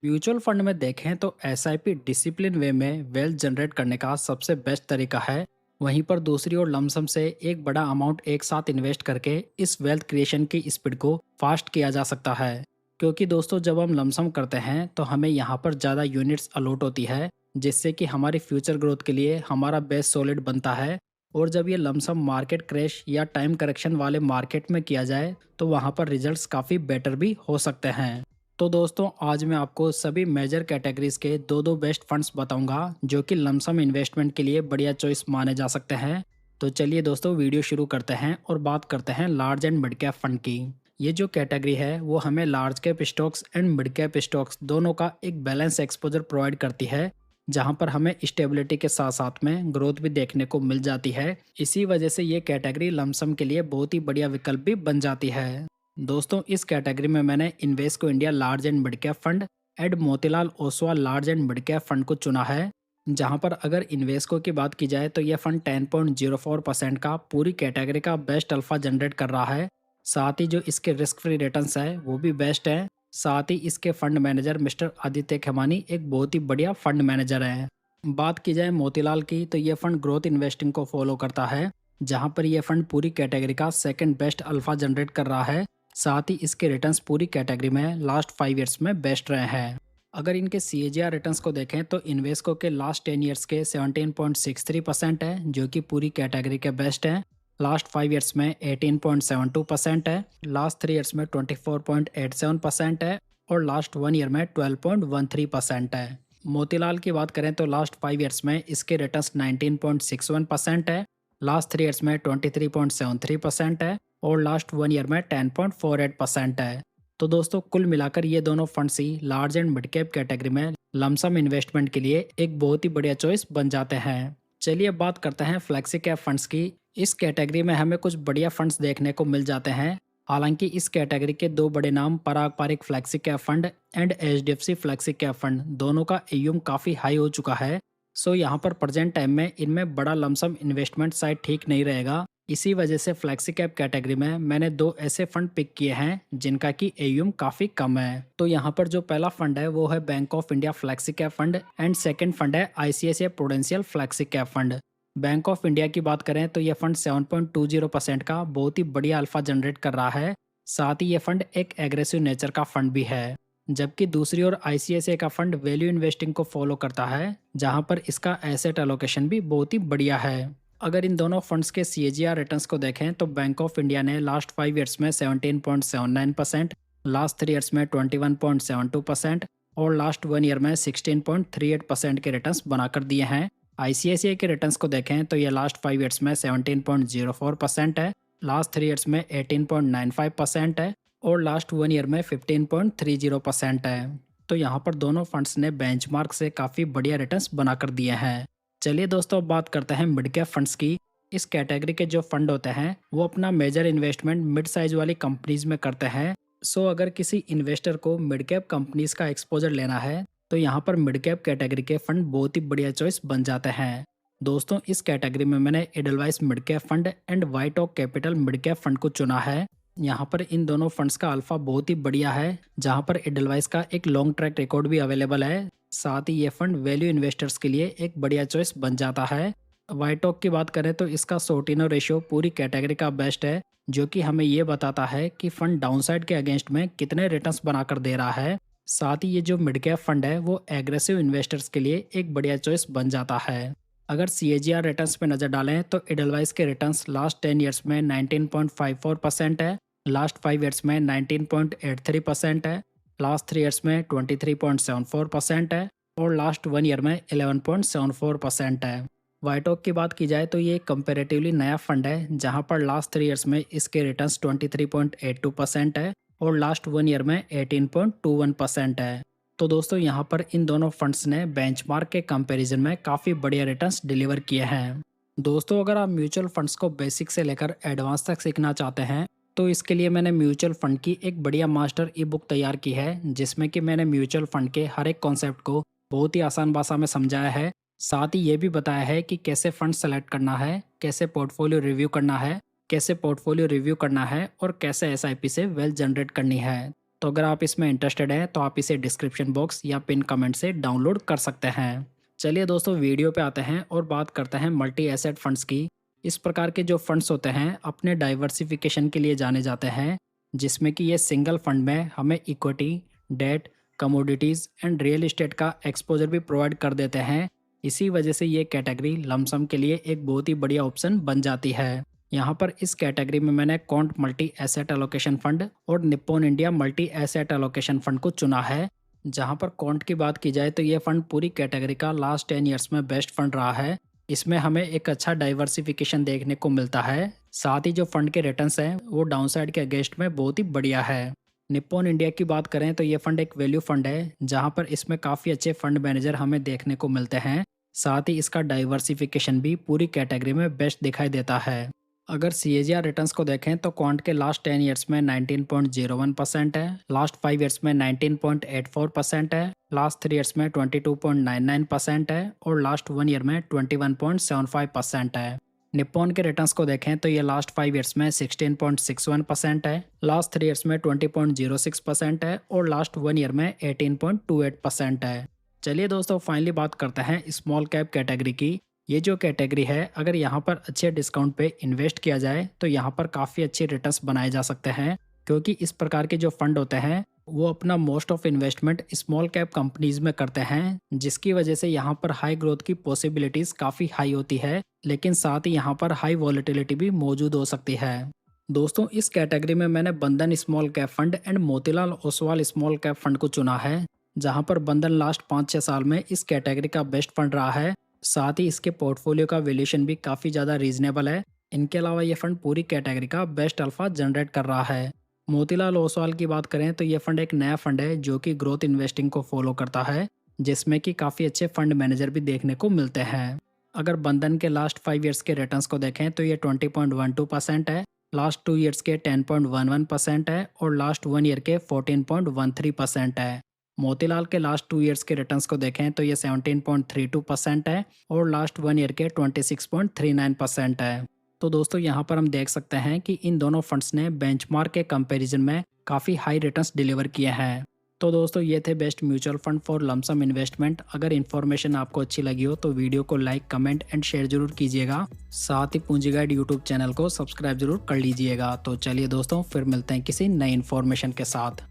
Mutual fund में देखें तो एसआईपी डिसिप्लिन वे में वेल्थ जनरेट करने का सबसे बेस्ट तरीका है। वहीं पर दूसरी ओर लमसम से एक बड़ा अमाउंट एक साथ इन्वेस्ट करके इस वेल्थ क्रिएशन की स्पीड को फास्ट किया जा सकता है। क्योंकि दोस्तों जब हम लमसम करते हैं तो हमें यहाँ पर ज़्यादा यूनिट्स अलॉट होती है, जिससे कि हमारी फ्यूचर ग्रोथ के लिए हमारा बेस सॉलिड बनता है। और जब ये लमसम मार्केट क्रैश या टाइम करेक्शन वाले मार्केट में किया जाए तो वहाँ पर रिजल्ट्स काफ़ी बेटर भी हो सकते हैं। तो दोस्तों आज मैं आपको सभी मेजर कैटेगरीज के दो दो बेस्ट फंड्स बताऊंगा जो कि लमसम इन्वेस्टमेंट के लिए बढ़िया चॉइस माने जा सकते हैं। तो चलिए दोस्तों वीडियो शुरू करते हैं और बात करते हैं large and mid cap fund की। ये जो कैटेगरी है वो हमें large cap stocks and mid cap stocks दोनों का एक बैलेंस एक्सपोजर प्रोवाइड करती है, जहां पर हमें स्टेबिलिटी के साथ साथ में ग्रोथ भी देखने को मिल जाती है। इसी वजह से ये कैटेगरी लमसम के लिए बहुत ही बढ़िया विकल्प भी बन जाती है। दोस्तों इस कैटेगरी में मैंने Invesco India large and mid cap fund and Motilal Oswal large and mid cap fund को चुना है। जहां पर अगर इन्वेस्को की बात की जाए तो यह फंड 10.04% का पूरी कैटेगरी का बेस्ट अल्फा जनरेट कर रहा है। साथ ही जो इसके रिस्क फ्री रिटर्न्स है वो भी बेस्ट है। साथ ही इसके fund manager mister Aditya Khemani एक बहुत ही बढ़िया फंड मैनेजर है। बात की जाए मोतीलाल की तो यह फंड ग्रोथ इन्वेस्टिंग को फॉलो करता है, जहां पर यह फंड पूरी कैटेगरी का सेकंड बेस्ट अल्फा जनरेट कर रहा है। साथ ही इसके रिटर्न्स पूरी कैटेगरी में लास्ट 5 ईयर्स में बेस्ट रहे हैं। अगर इनके CAGR रिटर्न्स को देखें तो इन्वेस्को के लास्ट 10 ईयर्स के 17.63% है, जो कि पूरी कैटेगरी के बेस्ट है। लास्ट 5 ईयर्स में 18.72% है, लास्ट 3 ईयर्स में 24.87% है और लास्ट 1 ईयर में 12.13% है। मोतीलाल की बात करें तो लास्ट 5 ईयर्स में इसके रिटर्न्स 19.61% है, लास्ट 3 ईयर्स में 23.73% है और लास्ट 1 ईयर में 10.48% है। तो दोस्तों कुल मिलाकर ये दोनों funds he large and mid cap category में लमसम इन्वेस्टमेंट के लिए एक बहुत ही बढ़िया चॉइस बन जाते हैं। चलिए बात करते हैं फ्लेक्सी कैप फंड्स की। इस कैटेगरी में हमें कुछ बढ़िया फंड्स देखने को मिल जाते हैं। हालांकि इस कैटेगरी के दो बड़े नाम Parag Parikh flexi cap fund and HDFC flexi cap fund दोनों का AUM काफ़ी हाई हो चुका है। सो यहाँ पर प्रेजेंट टाइम में इनमें बड़ा लमसम इन्वेस्टमेंट शायद ठीक नहीं रहेगा। इसी वजह से फ्लेक्सी कैप कैटेगरी में मैंने दो ऐसे फंड पिक किए हैं जिनका की AUM काफ़ी कम है। तो यहाँ पर जो पहला फंड है वो है bank of India flexi cap fund and second fund है ICICI prudential flexi cap fund. Bank of India की बात करें तो यह फंड 7.20% का बहुत ही बढ़िया अल्फा जनरेट कर रहा है। साथ ही यह फंड एक एग्रेसिव नेचर का फंड भी है। जबकि दूसरी ओर ICICI का फंड वैल्यू इन्वेस्टिंग को फॉलो करता है, जहां पर इसका एसेट एलोकेशन भी बहुत ही बढ़िया है। अगर इन दोनों फंड्स के CAGR रिटर्न्स को देखें तो बैंक ऑफ इंडिया ने लास्ट 5 ईयर्स में 17.79%, लास्ट 3 ईयर्स में 21.72% और लास्ट 1 ईयर में 16.38% के रिटर्न्स बनाकर दिए हैं। ICICI के रिटर्न्स को देखें तो ये लास्ट 5 ईयर्स में 17.04% है, लास्ट 3 ईयर्स में 18.95% है और लास्ट 1 ईयर में 15.30% है। तो यहाँ पर दोनों फंड्स ने बेंचमार्क से काफ़ी बढ़िया रिटर्न्स बनाकर दिए हैं। चलिए दोस्तों अब बात करते हैं मिड कैप फंड्स की। इस कैटेगरी के जो फंड होते हैं वो अपना मेजर इन्वेस्टमेंट मिड साइज वाली कंपनीज में करते हैं। सो अगर किसी इन्वेस्टर को मिड कैप कंपनीज का एक्सपोजर लेना है तो यहाँ पर मिड कैप कैटेगरी के फंड बहुत ही बढ़िया चॉइस बन जाते हैं। दोस्तों इस कैटेगरी में मैंने Edelweiss mid cap fund and white ऑक कैपिटल मिड कैप फंड को चुना है। यहाँ पर इन दोनों फंड्स का अल्फा बहुत ही बढ़िया है, जहाँ पर एडलवाइस का एक लॉन्ग ट्रैक रिकॉर्ड भी अवेलेबल है। साथ ही ये फंड वैल्यू इन्वेस्टर्स के लिए एक बढ़िया चॉइस बन जाता है। वाइट ऑक की बात करें तो इसका सोटिनो रेशियो पूरी कैटेगरी का बेस्ट है, जो कि हमें ये बताता है कि फंड डाउनसाइड के अगेंस्ट में कितने रिटर्न्स बनाकर दे रहा है। साथ ही ये जो मिड कैप फंड है वो एग्रेसिव इन्वेस्टर्स के लिए एक बढ़िया चॉइस बन जाता है। अगर CAGR रिटर्न्स पे नज़र डालें तो एडलवाइस के रिटर्न्स लास्ट 10 ईयर्स में 19.54% है, लास्ट 5 ईयर्स में 19.83% है, लास्ट 3 ईयर्स में 23.74% है और लास्ट 1 ईयर में 11.74% है। वाइटॉक की बात की जाए तो ये कंपेरेटिवली नया फंड है, जहां पर लास्ट 3 ईयर्स में इसके रिटर्न्स 23.82% है और लास्ट 1 ईयर में 18.21% है। तो दोस्तों यहाँ पर इन दोनों फंड्स ने बेंचमार्क के कंपैरिजन में काफ़ी बढ़िया रिटर्न्स डिलीवर किए हैं। दोस्तों अगर आप म्यूचुअल फंड्स को बेसिक से लेकर एडवांस तक सीखना चाहते हैं तो इसके लिए मैंने म्यूचुअल फंड की एक बढ़िया मास्टर ई बुक तैयार की है, जिसमें कि मैंने म्यूचुअल फंड के हर एक कॉन्सेप्ट को बहुत ही आसान भाषा में समझाया है। साथ ही ये भी बताया है कि कैसे फंड सेलेक्ट करना है, कैसे पोर्टफोलियो रिव्यू करना है, कैसे पोर्टफोलियो रिव्यू करना है और कैसे SIP से वेल्थ जनरेट करनी है। तो अगर आप इसमें इंटरेस्टेड हैं तो आप इसे डिस्क्रिप्शन बॉक्स या पिन कमेंट से डाउनलोड कर सकते हैं। चलिए दोस्तों, वीडियो पे आते हैं और बात करते हैं मल्टी एसेट फंड्स की। इस प्रकार के जो फंड्स होते हैं अपने डाइवर्सिफिकेशन के लिए जाने जाते हैं, जिसमें कि ये सिंगल फंड में हमें equity, debt, commodities and real estate का एक्सपोजर भी प्रोवाइड कर देते हैं। इसी वजह से ये कैटेगरी लमसम के लिए एक बहुत ही बढ़िया ऑप्शन बन जाती है। यहाँ पर इस कैटेगरी में मैंने quant multi asset allocation fund और Nippon India multi asset allocation fund को चुना है। जहाँ पर क्वांट की बात की जाए तो ये फंड पूरी कैटेगरी का लास्ट 10 ईयर्स में बेस्ट फंड रहा है। इसमें हमें एक अच्छा डाइवर्सिफिकेशन देखने को मिलता है। साथ ही जो फंड के रिटर्न्स हैं वो डाउनसाइड के अगेंस्ट में बहुत ही बढ़िया है। निप्पॉन इंडिया की बात करें तो ये फंड एक वैल्यू फंड है, जहाँ पर इसमें काफ़ी अच्छे फंड मैनेजर हमें देखने को मिलते हैं। साथ ही इसका डाइवर्सिफिकेशन भी पूरी कैटेगरी में बेस्ट दिखाई देता है। अगर CAGR रिटर्न्स को देखें तो क्वांट के लास्ट 10 ईयर्स में 19.01% है, लास्ट 5 ईयर्स में 19.84% है, लास्ट 3 ईयर्स में 22.99% है और लास्ट 1 ईयर में 21.75% है। निप्पॉन के रिटर्न्स को देखें तो ये लास्ट 5 ईयर्स में 16.61% है, लास्ट 3 ईयर्स में 20.06% है और लास्ट 1 ईयर में 18.28% है। चलिए दोस्तों, फाइनली बात करते हैं स्मॉल कैप कैटेगरी की। ये जो कैटेगरी है, अगर यहाँ पर अच्छे डिस्काउंट पे इन्वेस्ट किया जाए तो यहाँ पर काफ़ी अच्छे रिटर्न्स बनाए जा सकते हैं, क्योंकि इस प्रकार के जो फंड होते हैं वो अपना most of investment small cap companies में करते हैं, जिसकी वजह से यहाँ पर हाई ग्रोथ की पॉसिबिलिटीज़ काफ़ी हाई होती है, लेकिन साथ ही यहाँ पर हाई वॉलेटिलिटी भी मौजूद हो सकती है। दोस्तों, इस कैटेगरी में मैंने बंधन small cap fund and Motilal Oswal small cap fund को चुना है, जहाँ पर बंधन लास्ट 5-6 साल में इस कैटेगरी का बेस्ट फंड रहा है। साथ ही इसके पोर्टफोलियो का वैल्यूएशन भी काफ़ी ज़्यादा रीजनेबल है। इनके अलावा ये फंड पूरी कैटेगरी का बेस्ट अल्फा जनरेट कर रहा है। मोतीलाल ओसवाल की बात करें तो ये फंड एक नया फंड है जो कि ग्रोथ इन्वेस्टिंग को फॉलो करता है, जिसमें कि काफ़ी अच्छे फंड मैनेजर भी देखने को मिलते हैं। अगर बंधन के लास्ट 5 ईयर्स के रिटर्न्स को देखें तो ये 20.12% है, लास्ट 2 ईयर्स के 10.11% है और लास्ट 1 ईयर के 14.13% है। मोतीलाल के लास्ट 2 ईयर्स के रिटर्न्स को देखें तो ये 17.32% है और लास्ट 1 ईयर के 26.39% है। तो दोस्तों, यहाँ पर हम देख सकते हैं कि इन दोनों फंड्स ने बेंचमार्क के कंपैरिजन में काफ़ी हाई रिटर्न्स डिलीवर किए हैं। तो दोस्तों, ये थे best mutual fund for lump sum investment. अगर इन्फॉर्मेशन आपको अच्छी लगी हो तो वीडियो को लाइक, कमेंट एंड शेयर जरूर कीजिएगा। साथ ही पूंजी गाइड यूट्यूब चैनल को सब्सक्राइब जरूर कर लीजिएगा। तो चलिए दोस्तों, फिर मिलते हैं किसी नई इन्फॉर्मेशन के साथ।